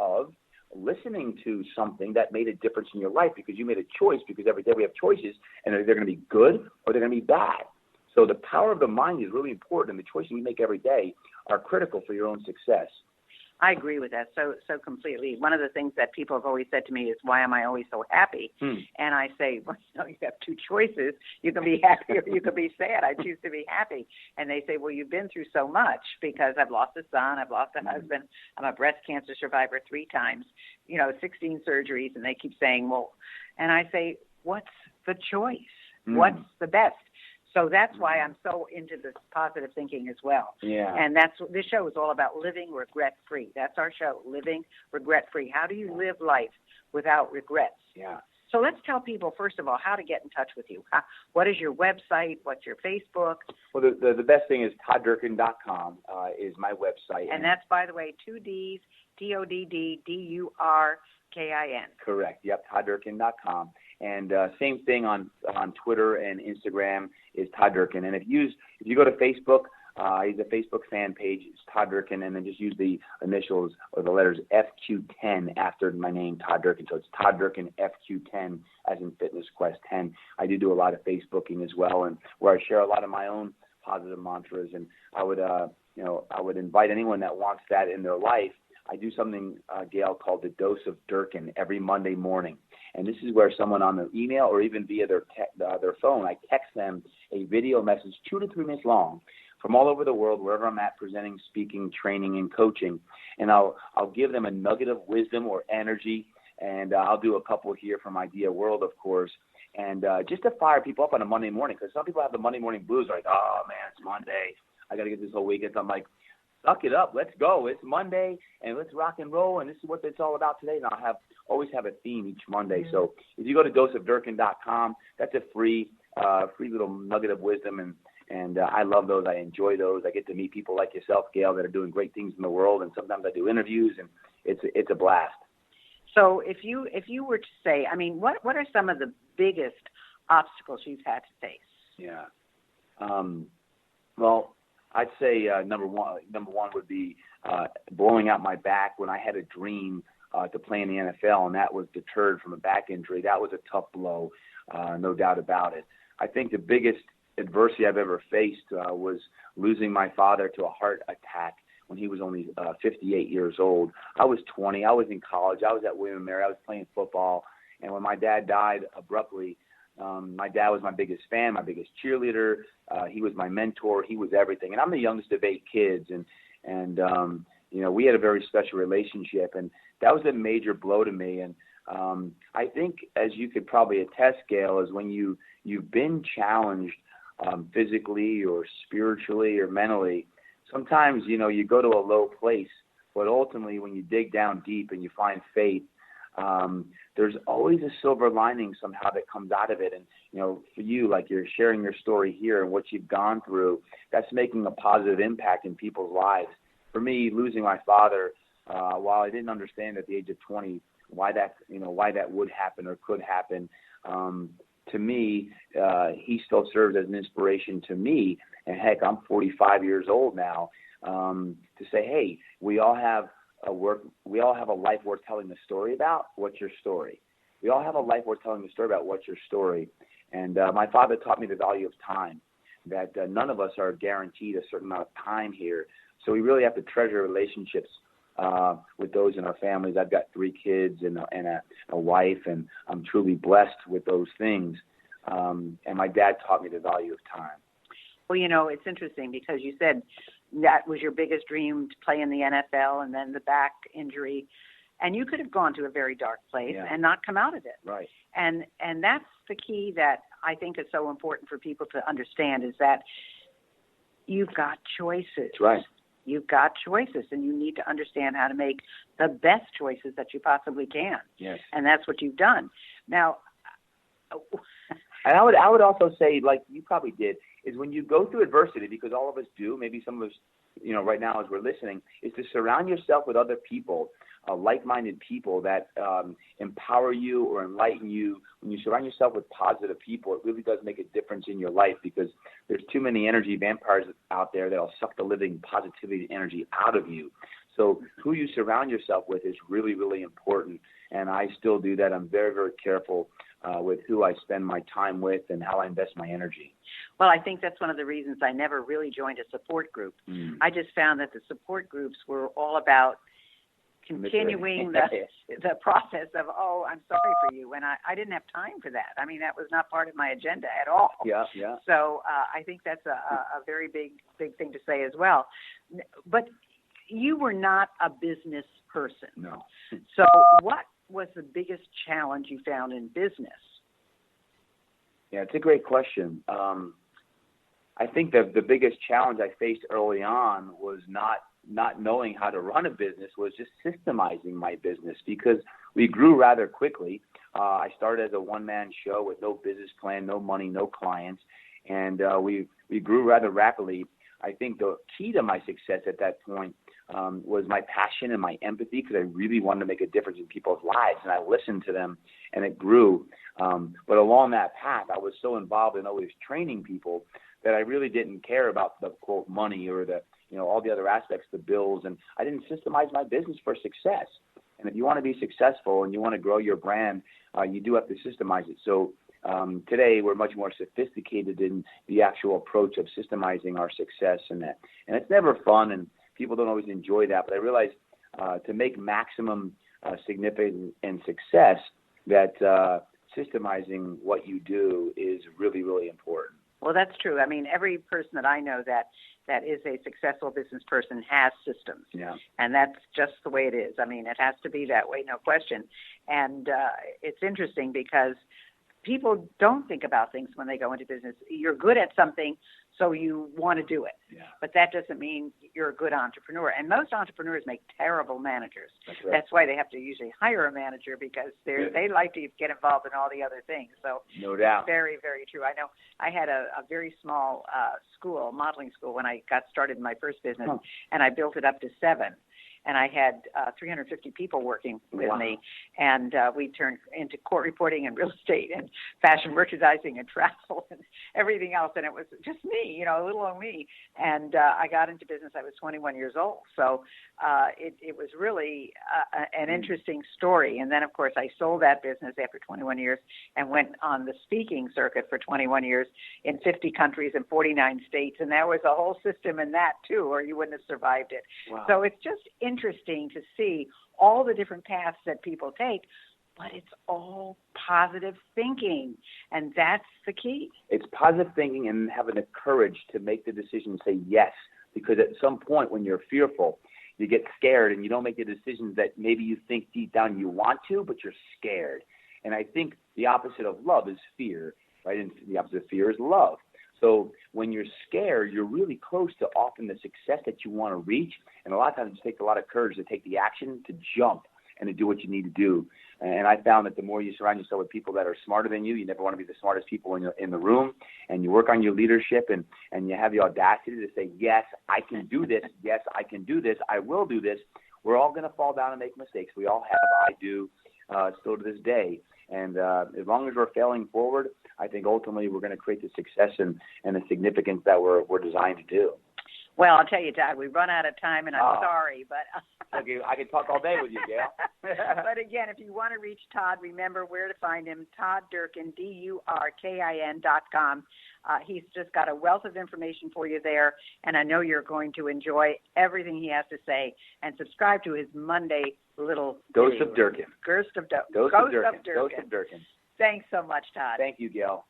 of listening to something that made a difference in your life because you made a choice, because every day we have choices, and they're going to be good or they're going to be bad. So the power of the mind is really important, and the choices we make every day are critical for your own success. I agree with that so completely. One of the things that people have always said to me is, why am I always so happy? And I say, well, you have two choices. You can be happy or you can be sad. I choose to be happy. And they say, well, you've been through so much, because I've lost a son, I've lost a husband, I'm a breast cancer survivor 3 times, 16 surgeries. And they keep saying, well, and I say, what's the choice? What's the best? So that's why I'm so into this positive thinking as well. Yeah. And this show is all about living regret-free. That's our show, living regret-free. How do you live life without regrets? Yeah. So let's tell people, first of all, how to get in touch with you. What is your website? What's your Facebook? Well, the best thing is ToddDurkin.com is my website. And that's, by the way, 2 Ds, TODDDURKIN. Correct. Yep, ToddDurkin.com. And same thing on Twitter and Instagram is Todd Durkin. And if you go to Facebook, he's a Facebook fan page. It's Todd Durkin, and then just use the initials or the letters FQ10 after my name, Todd Durkin. So it's Todd Durkin FQ10, as in Fitness Quest 10. I do a lot of Facebooking as well, and where I share a lot of my own positive mantras. And I would invite anyone that wants that in their life. I do something, Gail, called the Dose of Durkin every Monday morning. And this is where someone on their email or even via their phone, I text them a video message 2 to 3 minutes long from all over the world, wherever I'm at, presenting, speaking, training, and coaching. And I'll give them a nugget of wisdom or energy, and I'll do a couple here from Idea World, of course, and just to fire people up on a Monday morning, because some people have the Monday morning blues, like, oh, man, it's Monday. I got to get this whole weekend. So I'm like, suck it up. Let's go. It's Monday, and let's rock and roll, and this is what it's all about today. And I'll always have a theme each Monday. So if you go to doseofdurkin.com, that's a free little nugget of wisdom, and I love those. I enjoy those. I get to meet people like yourself, Gail, that are doing great things in the world, and sometimes I do interviews, and it's a blast. So if you were to say, I mean, what are some of the biggest obstacles you've had to face? Yeah. Well, I'd say number one would be blowing out my back when I had a dream to play in the NFL, and that was deterred from a back injury. That was a tough blow, no doubt about it. I think the biggest adversity I've ever faced was losing my father to a heart attack when he was only 58 years old. I was 20. I was in college. I was at William & Mary. I was playing football. And when my dad died abruptly, my dad was my biggest fan, my biggest cheerleader. He was my mentor. He was everything. And I'm the youngest of 8 kids. And we had a very special relationship. And that was a major blow to me. And I think, as you could probably attest, Gail, is when you've been challenged physically or spiritually or mentally, sometimes, you go to a low place, but ultimately when you dig down deep and you find faith, there's always a silver lining somehow that comes out of it. And, for you, like you're sharing your story here and what you've gone through, that's making a positive impact in people's lives. For me, losing my father, while I didn't understand at the age of 20 why that would happen or could happen, to me, he still serves as an inspiration to me. And heck, I'm 45 years old now, to say, hey, we all have a life worth telling the story about. What's your story? We all have a life worth telling the story about. What's your story? And my father taught me the value of time, that none of us are guaranteed a certain amount of time here. So we really have to treasure relationships with those in our families. I've got 3 kids and a wife, and I'm truly blessed with those things. And my dad taught me the value of time. Well, it's interesting because you said that was your biggest dream, to play in the NFL, and then the back injury. And you could have gone to a very dark place and not come out of it. Right. And that's the key that I think is so important for people to understand, is that you've got choices. That's right. You've got choices, and you need to understand how to make the best choices that you possibly can. Yes. And that's what you've done. Now, and I would also say, like you probably did, is when you go through adversity, because all of us do, maybe some of us, right now as we're listening, is to surround yourself with other people, like-minded people that empower you or enlighten you. When you surround yourself with positive people, it really does make a difference in your life, because there's too many energy vampires out there that'll suck the living positivity energy out of you. So who you surround yourself with is really, really important. And I still do that. I'm very, very careful with who I spend my time with and how I invest my energy. Well, I think that's one of the reasons I never really joined a support group. I just found that the support groups were all about continuing the process of, oh, I'm sorry for you. And I didn't have time for that. I mean, that was not part of my agenda at all. Yeah. So I think that's a very big thing to say as well. But you were not a business person. No. So what was the biggest challenge you found in business? Yeah, it's a great question. I think that the biggest challenge I faced early on was not knowing how to run a business, was just systemizing my business, because we grew rather quickly. I started as a one-man show with no business plan, no money, no clients, and we grew rather rapidly. I think the key to my success at that point was my passion and my empathy, because I really wanted to make a difference in people's lives, and I listened to them, and it grew. But along that path, I was so involved in always training people that I really didn't care about the, quote, money or the, all the other aspects, the bills, and I didn't systemize my business for success. And if you want to be successful and you want to grow your brand, you do have to systemize it. So today we're much more sophisticated in the actual approach of systemizing our success and that. And it's never fun, and people don't always enjoy that. But I realize to make maximum significance and success, that systemizing what you do is really, really important. Well, that's true. I mean, every person that I know that is a successful business person has systems. Yeah. And that's just the way it is. I mean, it has to be that way, no question. And it's interesting because people don't think about things when they go into business. You're good at something, so you want to do it. Yeah. But that doesn't mean you're a good entrepreneur. And most entrepreneurs make terrible managers. That's right. That's why they have to usually hire a manager, because they like to get involved in all the other things. So no doubt. Very, very true. I know I had a very small school, modeling school, when I got started in my first business, and I built it up to 7. And I had 350 people working with me, and we turned into court reporting and real estate and fashion merchandising and travel and everything else. And it was just me, little old me. And I got into business. I was 21 years old. So it was really an interesting story. And then, of course, I sold that business after 21 years and went on the speaking circuit for 21 years in 50 countries and 49 states. And there was a whole system in that, too, or you wouldn't have survived it. Wow. So it's just interesting to see all the different paths that people take, but it's all positive thinking, and that's the key. It's positive thinking and having the courage to make the decision and say yes, because at some point when you're fearful, you get scared and you don't make the decisions that maybe you think deep down you want to, but you're scared. And I think the opposite of love is fear, right? And the opposite of fear is love. So when you're scared, you're really close to often the success that you want to reach. And a lot of times it takes a lot of courage to take the action, to jump, and to do what you need to do. And I found that the more you surround yourself with people that are smarter than you never want to be the smartest people in the room, and you work on your leadership and you have the audacity to say, yes, I can do this. Yes, I can do this. I will do this. We're all going to fall down and make mistakes. We all have. I do still to this day. And as long as we're failing forward, I think ultimately we're going to create the success and the significance that we're designed to do. Well, I'll tell you, Todd, we've run out of time, and I'm sorry, but okay, I could talk all day with you, Gail. But again, if you want to reach Todd, remember where to find him: Todd Durkin, DURKIN.com. He's just got a wealth of information for you there, and I know you're going to enjoy everything he has to say. And subscribe to his Monday little Dose of Durkin. Dose of Durkin. Dose of Durkin. Thanks so much, Todd. Thank you, Gail.